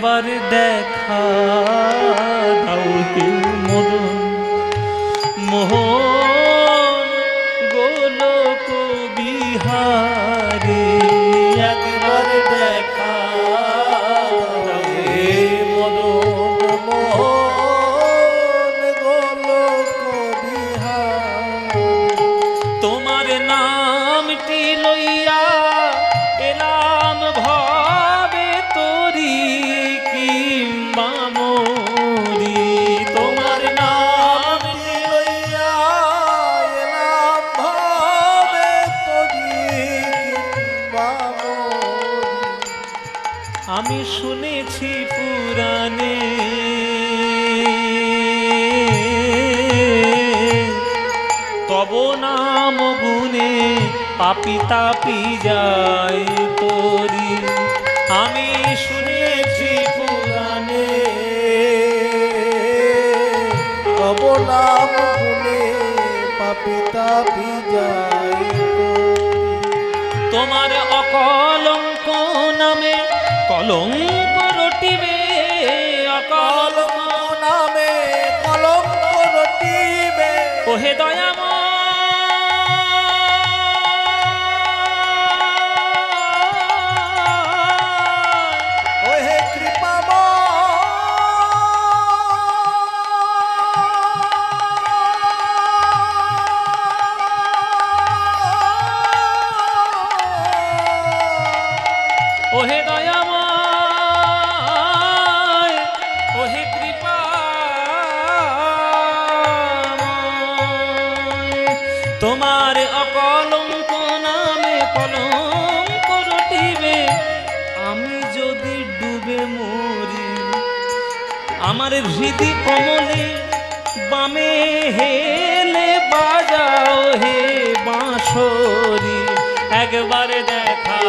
একবার দেখা দাও হে মদন মোহন গোলক বিহারী একবার দেখা দাও হে মদন মোহন গোলক বিহারী তোমার নামটি লইয়া এলাম ভাবে তোরি কিংবা মোরি তোমার নামটি লইয়া এলাম ভাবে তোরি কিংবা মোরি আমি শুনেছি পুরাণে তব নাম গুণে পাপি তাপি যায় তোরি আমি শুনেছি পুরাণে তব নাম গুণে পাপি তাপি যায় তোমার অকলঙ্ক নামে কলঙ্ক রটিবে অকলঙ্ক নামে কলঙ্ক রটিবে ওহে দয়াময় ওহে কৃপাময় ওহে দয়াময় ওহে কৃপাময় তোমার অকলঙ্ক নামে কলঙ্ক রটিবে আমি যদি ডুবে মরি আমার হৃদি কমলে বামে হেলে বাজাও হে বাঁশরি একবার দেখা